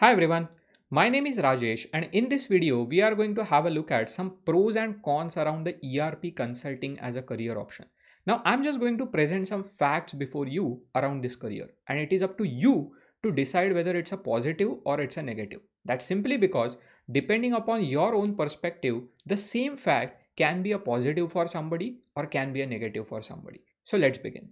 Hi everyone, my name is Rajesh and in this video we are going to have a look at some pros and cons around the ERP consulting as a career option. Now I'm just going to present some facts before you around this career and it is up to you to decide whether it's a positive or it's a negative. That's simply because depending upon your own perspective, the same fact can be a positive for somebody or can be a negative for somebody. So let's begin.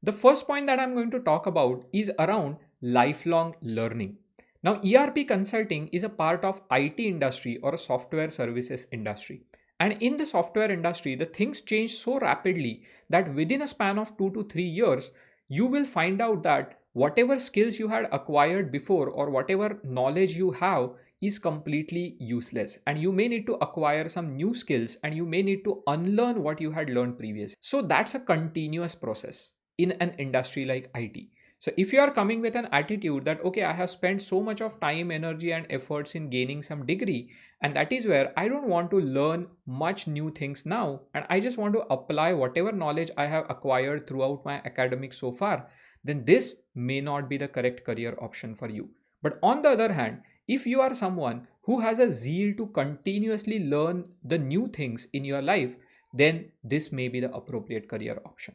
The first point that I'm going to talk about is around lifelong learning. Now, ERP consulting is a part of IT industry or a software services industry. And in the software industry, the things change so rapidly that within a span of 2 to 3 years, you will find out that whatever skills you had acquired before or whatever knowledge you have is completely useless. And you may need to acquire some new skills and you may need to unlearn what you had learned previously. So that's a continuous process in an industry like IT. So if you are coming with an attitude that, okay, I have spent so much of time, energy, and efforts in gaining some degree, and that is where I don't want to learn much new things now, and I just want to apply whatever knowledge I have acquired throughout my academics so far, then this may not be the correct career option for you. But on the other hand, if you are someone who has a zeal to continuously learn the new things in your life, then this may be the appropriate career option.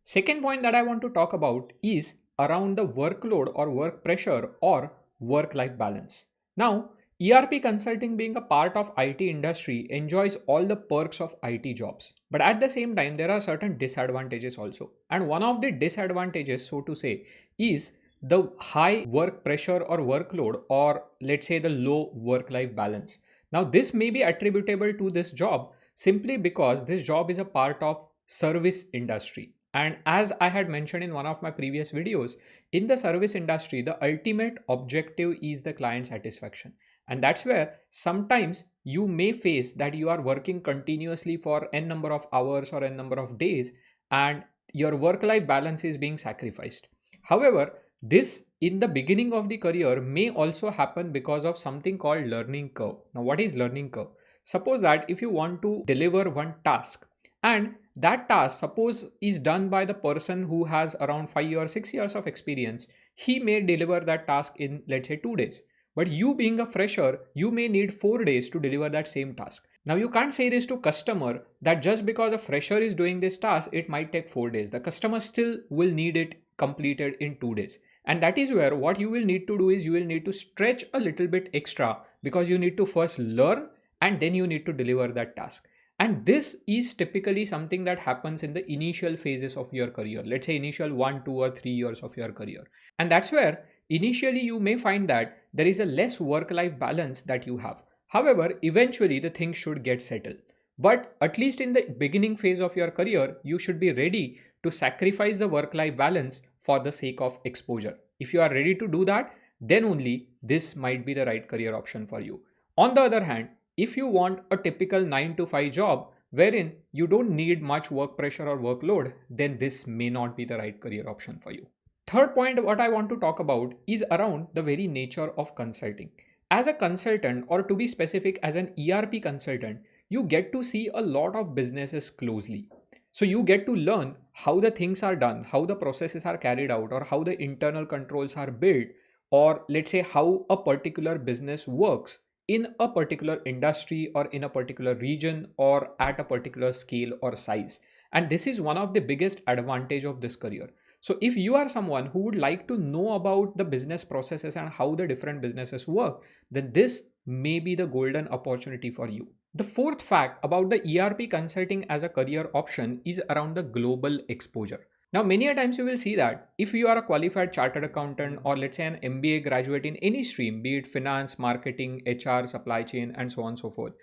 Second point that I want to talk about is around the workload or work pressure or work-life balance. Now, ERP consulting being a part of IT industry enjoys all the perks of IT jobs. But at the same time, there are certain disadvantages also. And one of the disadvantages, so to say, is the high work pressure or workload, or let's say the low work-life balance. Now, this may be attributable to this job simply because this job is a part of service industry. And as I had mentioned in one of my previous videos, in the service industry, the ultimate objective is the client satisfaction. And that's where sometimes you may face that you are working continuously for n number of hours or n number of days and your work-life balance is being sacrificed. However, this in the beginning of the career may also happen because of something called learning curve. Now, what is learning curve? Suppose that if you want to deliver one task and that task suppose is done by the person who has around 5 or 6 years of experience, he may deliver that task in, let's say, 2 days. But you being a fresher, you may need 4 days to deliver that same task. Now you can't say this to customer that just because a fresher is doing this task, it might take 4 days. The customer still will need it completed in 2 days. And that is where what you will need to do is you will need to stretch a little bit extra because you need to first learn and then you need to deliver that task. And this is typically something that happens in the initial phases of your career. Let's say initial 1, 2, or 3 years of your career. And that's where initially you may find that there is a less work-life balance that you have. However, eventually the things should get settled. But at least in the beginning phase of your career, you should be ready to sacrifice the work-life balance for the sake of exposure. If you are ready to do that, then only this might be the right career option for you. On the other hand, if you want a typical 9 to 5 job wherein you don't need much work pressure or workload, then this may not be the right career option for you. Third point, what I want to talk about is around the very nature of consulting. As a consultant, or to be specific, as an ERP consultant, you get to see a lot of businesses closely. So you get to learn how the things are done, how the processes are carried out, or how the internal controls are built, or let's say how a particular business works in a particular industry or in a particular region or at a particular scale or size. And this is one of the biggest advantage of this career. So if you are someone who would like to know about the business processes and how the different businesses work, then this may be the golden opportunity for you. The fourth fact about the ERP consulting as a career option is around the global exposure. Now, many a times you will see that if you are a qualified chartered accountant or let's say an MBA graduate in any stream, be it finance, marketing, HR, supply chain, and so on and so forth,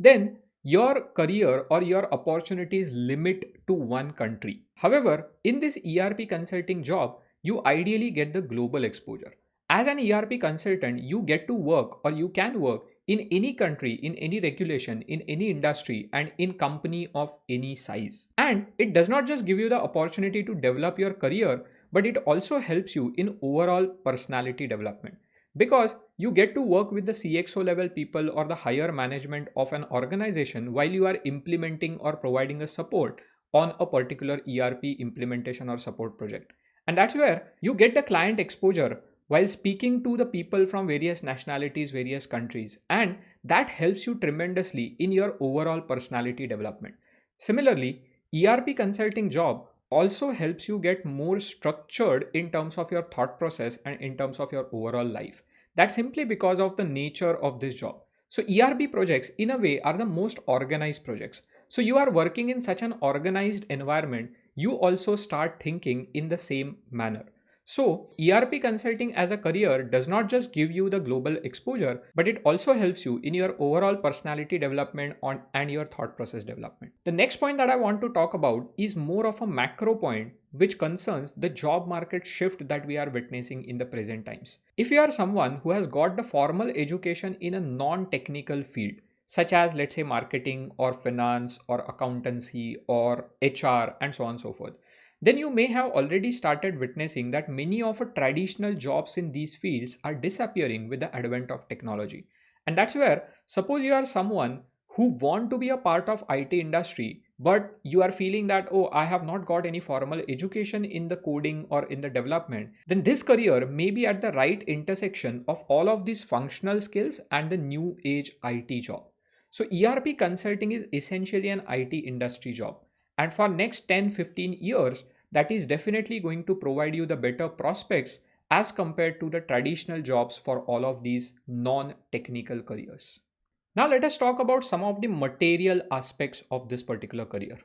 then your career or your opportunities limit to one country. However, in this ERP consulting job, you ideally get the global exposure. As an ERP consultant, you get to work or you can work in any country, in any regulation, in any industry, and in company of any size. And it does not just give you the opportunity to develop your career, but it also helps you in overall personality development. Because you get to work with the CXO level people or the higher management of an organization while you are implementing or providing a support on a particular ERP implementation or support project. And that's where you get the client exposure while speaking to the people from various nationalities, various countries, and that helps you tremendously in your overall personality development. Similarly, ERP consulting job also helps you get more structured in terms of your thought process and in terms of your overall life. That's simply because of the nature of this job. So, ERP projects, in a way, are the most organized projects. So, you are working in such an organized environment, you also start thinking in the same manner. So, ERP consulting as a career does not just give you the global exposure, but it also helps you in your overall personality development and your thought process development. The next point that I want to talk about is more of a macro point which concerns the job market shift that we are witnessing in the present times. If you are someone who has got the formal education in a non-technical field, such as let's say marketing or finance or accountancy or HR and so on and so forth, then you may have already started witnessing that many of the traditional jobs in these fields are disappearing with the advent of technology. And that's where, suppose you are someone who want to be a part of IT industry, but you are feeling that, oh, I have not got any formal education in the coding or in the development, then this career may be at the right intersection of all of these functional skills and the new age IT job. So ERP consulting is essentially an IT industry job. And for next 10-15 years, that is definitely going to provide you the better prospects as compared to the traditional jobs for all of these non-technical careers. Now let us talk about some of the material aspects of this particular career.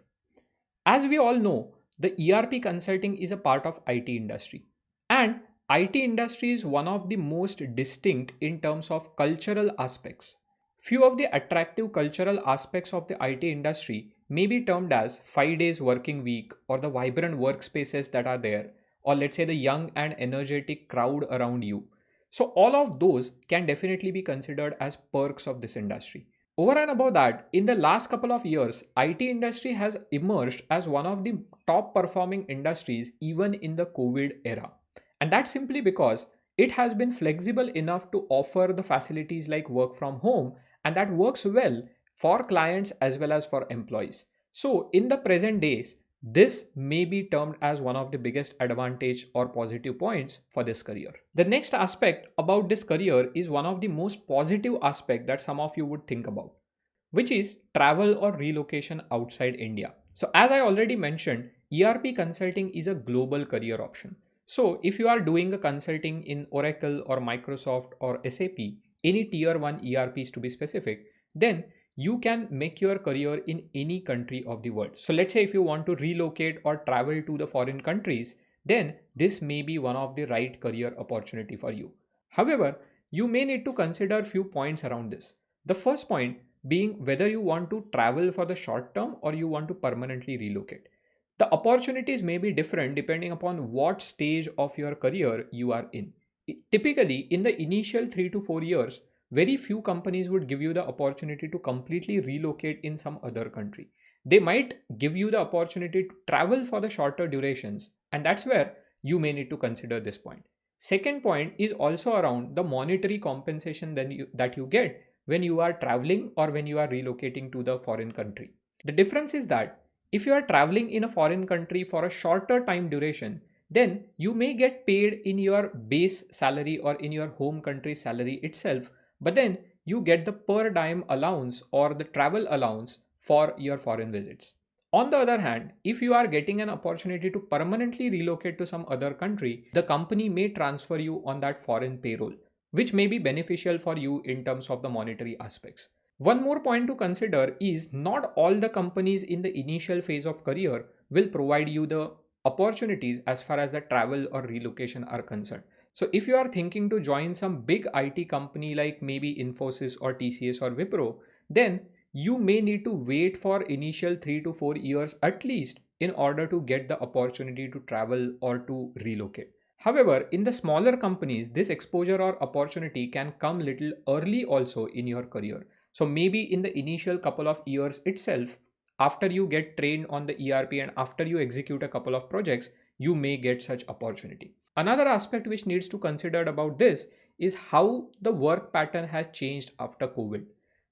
As we all know, the ERP consulting is a part of IT industry, and IT industry is one of the most distinct in terms of cultural aspects. Few of the attractive cultural aspects of the IT industry may be termed as 5 days working week or the vibrant workspaces that are there, or let's say the young and energetic crowd around you. So all of those can definitely be considered as perks of this industry. Over and above that, in the last couple of years, IT industry has emerged as one of the top performing industries even in the COVID era. And that's simply because it has been flexible enough to offer the facilities like work from home, and that works well for clients as well as for employees. So in the present days, this may be termed as one of the biggest advantage or positive points for this career. The next aspect about this career is one of the most positive aspect that some of you would think about, which is travel or relocation outside India. So as I already mentioned, ERP consulting is a global career option. So if you are doing a consulting in Oracle or Microsoft or SAP, any tier 1 ERPs to be specific, then you can make your career in any country of the world. So let's say if you want to relocate or travel to the foreign countries, then this may be one of the right career opportunity for you. However, you may need to consider few points around this. The first point being whether you want to travel for the short term or you want to permanently relocate. The opportunities may be different depending upon what stage of your career you are in. Typically, in the initial 3 to 4 years, very few companies would give you the opportunity to completely relocate in some other country. They might give you the opportunity to travel for the shorter durations, and that's where you may need to consider this point. Second point is also around the monetary compensation that you get when you are traveling or when you are relocating to the foreign country. The difference is that if you are traveling in a foreign country for a shorter time duration, then you may get paid in your base salary or in your home country salary itself, but then you get the per diem allowance or the travel allowance for your foreign visits. On the other hand, if you are getting an opportunity to permanently relocate to some other country, the company may transfer you on that foreign payroll, which may be beneficial for you in terms of the monetary aspects. One more point to consider is not all the companies in the initial phase of career will provide you the opportunities as far as the travel or relocation are concerned. So if you are thinking to join some big IT company like maybe Infosys or TCS or Wipro, then you may need to wait for initial 3 to 4 years at least in order to get the opportunity to travel or to relocate. However, in the smaller companies, this exposure or opportunity can come little early also in your career. So maybe in the initial couple of years itself, after you get trained on the ERP and after you execute a couple of projects, you may get such opportunity. Another aspect which needs to consider about this is how the work pattern has changed after COVID.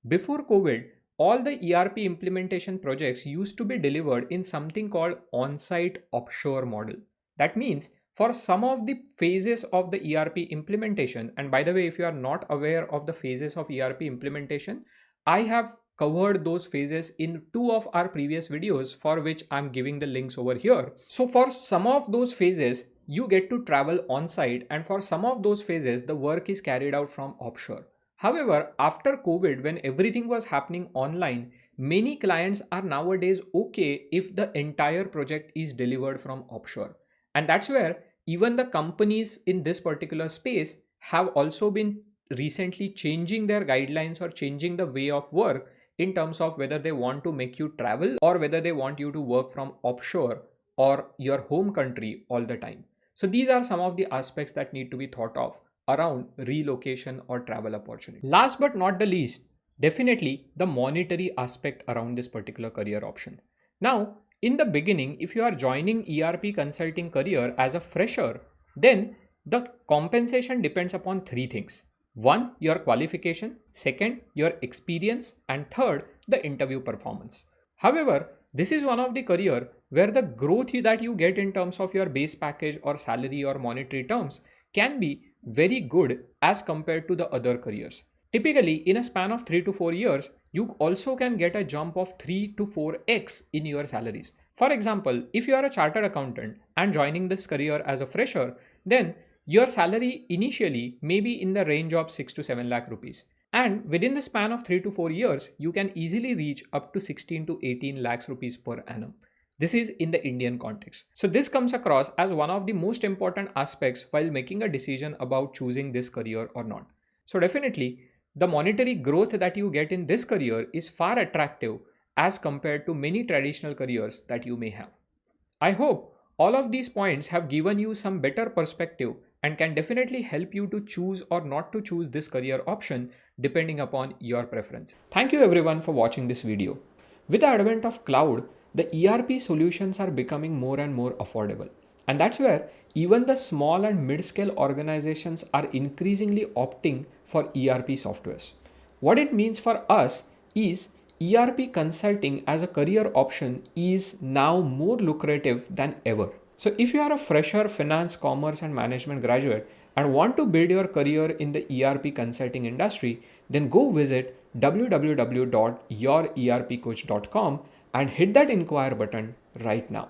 Before COVID, all the ERP implementation projects used to be delivered in something called on-site offshore model. That means for some of the phases of the ERP implementation, and by the way, if you are not aware of the phases of ERP implementation, I have covered those phases in two of our previous videos for which I'm giving the links over here. So for some of those phases, you get to travel on site, and for some of those phases, the work is carried out from offshore. However, after COVID, when everything was happening online, many clients are nowadays okay if the entire project is delivered from offshore. And that's where even the companies in this particular space have also been recently changing their guidelines or changing the way of work in terms of whether they want to make you travel or whether they want you to work from offshore or your home country all the time. So these are some of the aspects that need to be thought of around relocation or travel opportunity. Last but not the least, definitely the monetary aspect around this particular career option. Now, in the beginning, if you are joining ERP consulting career as a fresher, then the compensation depends upon three things. One, your qualification. Second, your experience. And third, the interview performance. However, this is one of the career where the growth that you get in terms of your base package or salary or monetary terms can be very good as compared to the other careers. Typically, in a span of 3 to 4 years, you also can get a jump of 3 to 4x in your salaries. For example, if you are a chartered accountant and joining this career as a fresher, then your salary initially may be in the range of 6 to 7 lakh rupees. And within the span of 3 to 4 years, you can easily reach up to 16 to 18 lakhs rupees per annum. This is in the Indian context. So this comes across as one of the most important aspects while making a decision about choosing this career or not. So definitely, the monetary growth that you get in this career is far attractive as compared to many traditional careers that you may have. I hope all of these points have given you some better perspective and can definitely help you to choose or not to choose this career option depending upon your preference. Thank you everyone for watching this video. With the advent of cloud, the ERP solutions are becoming more and more affordable. And that's where even the small and mid-scale organizations are increasingly opting for ERP softwares. What it means for us is ERP consulting as a career option is now more lucrative than ever. So if you are a fresher finance, commerce and management graduate and want to build your career in the ERP consulting industry, then go visit www.yourerpcoach.com and hit that inquire button right now.